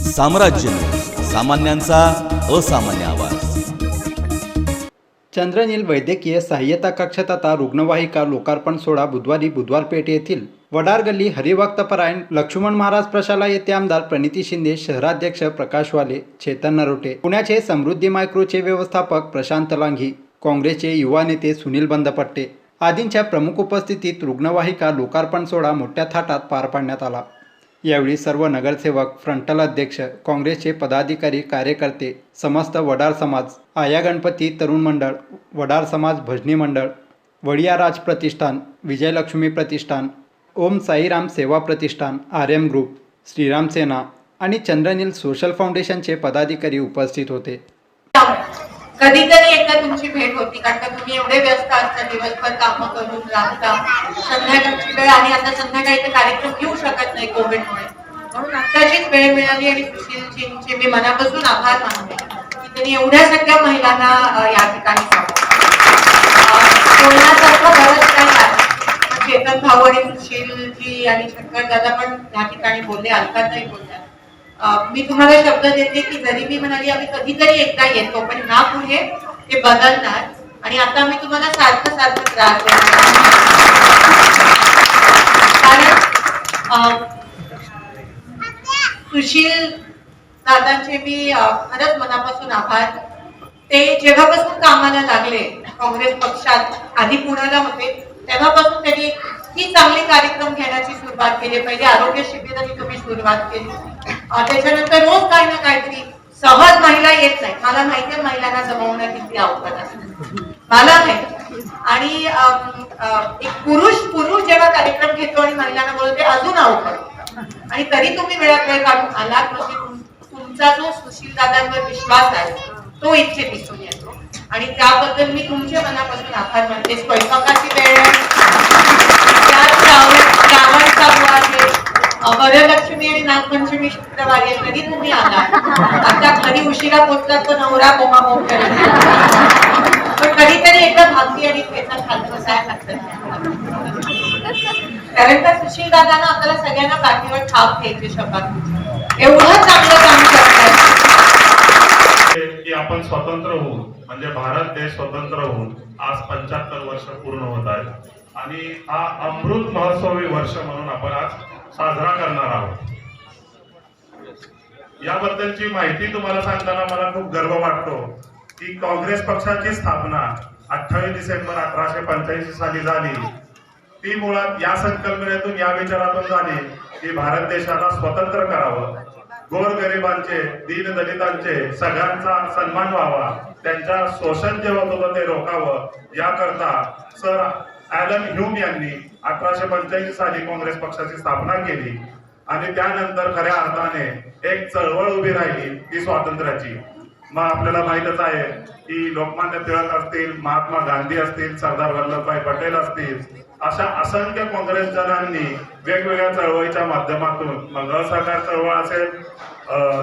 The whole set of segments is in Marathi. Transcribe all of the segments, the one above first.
साम्राज्य न्यूज, सामान्यांचा असामान्य आवाज. चंद्रनील वैद्यकीय सहाय्यता कक्षात आता रुग्णवाहिका लोकार्पण सोहळा बुधवारी बुधवारपेठ येथील वडार गल्ली हरिभक्तपरायण लक्ष्मण महाराज प्रशाला येथे आमदार प्रणिती शिंदे, शहराध्यक्ष प्रकाश वाले, चेतन नरोटे, पुण्याचे समृद्धी मायक्रोचे व्यवस्थापक प्रशांत लांघी, काँग्रेसचे युवा नेते सुनील बंदपट्टे आदींच्या प्रमुख उपस्थितीत रुग्णवाहिका लोकार्पण सोहळा मोठ्या थाटात पार पाडण्यात आला. यावेळी सर्व नगरसेवक, फ्रंटल अध्यक्ष, काँग्रेसचे पदाधिकारी, कार्यकर्ते, समस्त वडार समाज, आया गणपती तरुण मंडळ, वडार समाज भजनी मंडळ, वडियाराज प्रतिष्ठान, विजयलक्ष्मी प्रतिष्ठान, ओम साईराम सेवा प्रतिष्ठान, आर्यम ग्रुप, श्रीराम सेना आणि चंद्रनील सोशल फाउंडेशनचे पदाधिकारी उपस्थित होते. कधीतरी एकदा तुमची भेट होती, कारण का तुम्ही एवढे व्यस्त असता, दिवसभर काम करून लागता, संध्याकाळची वेळ आणि आता संध्याकाळी ते कार्यक्रम घेऊ शकत नाही कोविडमुळे, म्हणून आत्ताचीच वेळ मिळाली आणि सुशीलजींचे मी मनापासून आभार मानते की त्यांनी एवढ्या सगळ्या महिलांना या ठिकाणी बोलण्यासारखं बरंच काय आहे. चेतन भाऊ आणि सुशीलजी आणि शंकर दादा पण या ठिकाणी बोलले, अलकाताई बोलल्या. मी तुम्हाला शब्द देते की जरी मी म्हणाली आम्ही कधीतरी एकदा येतो, पण ना पुढे ते बदलणार आणि आता मी तुम्हाला सारखं त्रास देणार. कारण सुशील दादांचे मी खरंच मनापासून आभार. ते जेव्हापासून कामाला लागले काँग्रेस पक्षात, आधी पुण्याला होते, तेव्हापासून त्यांनी ही चांगले कार्यक्रम घेण्याची सुरुवात केली. पहिले आरोग्य शिबिरांनी तुम्ही सुरुवात केली, त्याच्यानंतर रोज काही ना काहीतरी. सहज महिला येत नाही, मला माहिती आहे महिलांना जमवण्यात किती अवघड असते, मला माहिती. आणि एक पुरुष जेव्हा कार्यक्रम घेतो आणि महिलांना बोलते अजून अवघड, आणि तरी तुम्ही वेळात वेळ काढून आलात, म्हणजे तुमचा जो सुशील दादांवर विश्वास आहे तो इथे दिसून येतो आणि त्याबद्दल मी तुमच्या मनापासून आभार मानते. स्वयंपाकाची वेळ वरलक्ष्मी आणि नागपंचमी शुक्रवारी तरी तुम्ही आला. आता घरी उशिरा पोहोचलात तर नवरा बोमाबोम करेल, पण कधीतरी एकदा भाकरी आणि ठेचा खात बसायला कारण का सुशील दादांना आपल्याला सगळ्यांना पाठीवर ठाप घ्यायची शपथ, एवढं चांगलं काम करतात की आपण स्वतंत्र होऊन, म्हणजे भारत देश स्वतंत्र होऊन आज 75 वर्ष पूर्ण होत आहेत आणि हा अमृत महोत्सवी वर्ष म्हणून आपण आज साजरा करणार आहोत. याबद्दलची माहिती तुम्हाला सांगताना मला खूप गर्व वाटतो की काँग्रेस पक्षाची स्थापना 28 डिसेंबर 1885 साली झाली. ती मुळात या संकल्पनेतून, या विचारातून झाली की भारत देशाला स्वतंत्र करावं, गोरगरिबांचे, दीनदलितांचे सगळ्यांचा सन्मान व्हावा, त्यांच्या शोषण जे होत होतं ते रोखावं, याकरता सर ॲलन ह्यूम यांनी 1885 साली काँग्रेस पक्षाची स्थापना केली. आणि त्यानंतर खऱ्या अर्थाने एक चळवळ उभी राहिली ती स्वातंत्र्याची. मग आपल्याला माहीतच आहे की लोकमान्य टिळक असतील, महात्मा गांधी असतील, सरदार वल्लभभाई पटेल असतील, अशा असंख्य काँग्रेसजनांनी वेगवेगळ्या चळवळीच्या माध्यमातून, मग असहकार चळवळ असेल,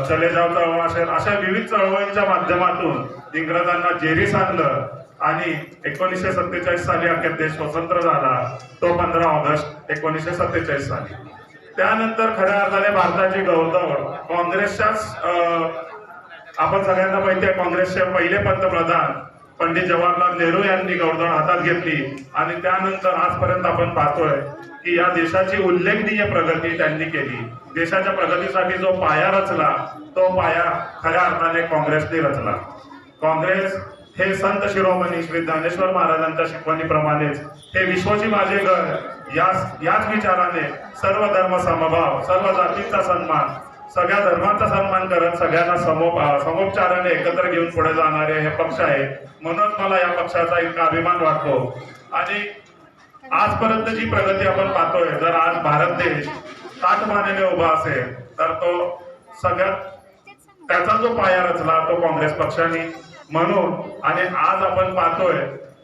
चले जाव चळवळ असेल, अशा विविध चळवळींच्या माध्यमातून इंग्रजांना जेरीस आणलं आणि 1947 साली अखेर देश स्वतंत्र झाला, तो 15 ऑगस्ट 1947 साली. त्यानंतर खऱ्या अर्थाने भारताची गौरव काँग्रेसच्याच, आपण सगळ्यांना माहिती आहे, काँग्रेसचे पहिले पंतप्रधान पंडित जवाहरलाल नेहरू यांनी गौरव हातात घेतली आणि त्यानंतर आजपर्यंत आपण पाहतोय की या देशाची उल्लेखनीय प्रगती त्यांनी केली. देशाच्या प्रगतीसाठी जो पाया रचला तो पाया खऱ्या अर्थाने काँग्रेसने रचला. काँग्रेस हे संत शिरोमणी श्री ज्ञानेश्वर महाराजांच्या शिकवणीप्रमाणेच हे विश्वाची माझे घर याच विचाराने सर्व धर्म समभाव, सर्व जातींचा सन्मान, सगळ्या धर्मांचा सन्मान करत सगळ्यांना समोपचाराने एकत्र घेऊन पुढे जाणारे हे पक्ष आहे. म्हणून मला या पक्षाचा इतका अभिमान वाटतो. आणि आजपर्यंत जी प्रगती आपण पाहतोय, जर आज भारत देश ताठमानेने उभा असेल तर तो सगळ्यात त्याचा जो पाया रचला तो काँग्रेस पक्षाने. म्हणून आणि आज आपण पाहतोय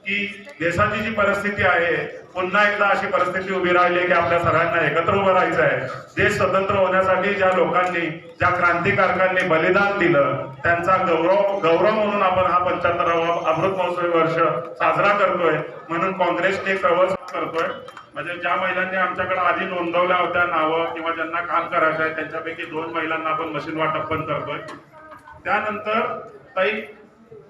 की देशाची जी परिस्थिती आहे पुन्हा एकदा अशी परिस्थिती उभी राहिली आहे की आपल्या सगळ्यांना एकत्र उभं राहायचं आहे. देश स्वतंत्र होण्यासाठी ज्या लोकांनी, ज्या क्रांतिकारकांनी बलिदान दिलं त्यांचा गौरव म्हणून आपण हा 75वा अमृत महोत्सवी वर्ष साजरा करतोय. म्हणून काँग्रेसने कळवळ करतोय. म्हणजे ज्या महिलांनी आमच्याकडे आधी नोंदवल्या होत्या नावं किंवा ज्यांना काम करायचं आहे त्यांच्यापैकी 2 महिलांना आपण मशीन वाटप पण करतोय. त्यानंतर ताई,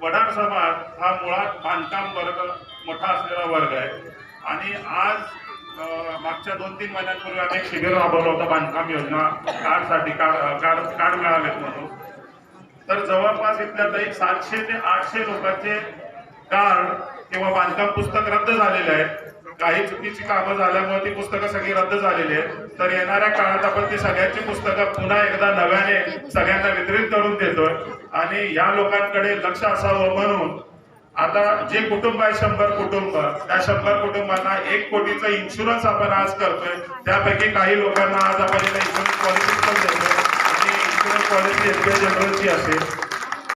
वडार समाज हा मुळात बांधकाम वर्ग मोठा असलेला वर्ग आहे आणि आज मागच्या 2-3 महिन्यांपूर्वी आम्ही एक शिबिर राबवलं होतं बांधकाम योजना कार्डसाठी. कार्ड मिळालेत म्हणून. तर जवळपास इथल्या ताई 700 ते 800 लोकांचे कार्ड किंवा बांधकाम पुस्तक रद्द झालेले आहेत. काही चुकीची कामं झाल्यामुळे ती पुस्तकं सगळी रद्द झालेली आहेत. तर येणाऱ्या काळात आपण ती सगळ्यांची पुस्तकं पुन्हा एकदा नव्याने सगळ्यांना वितरित करून देतोय आणि या लोकांकडे लक्ष असावं म्हणून आता जे कुटुंब आहे 100 कुटुंब, त्या 100 कुटुंबांना 1 कोटीचा इन्शुरन्स आपण आज करतोय. त्यापैकी काही लोकांना आज आपण इन्शुरन्स पॉलिसी पण देतोय आणि इन्शुरन्स पॉलिसी SBI जनरलची असेल.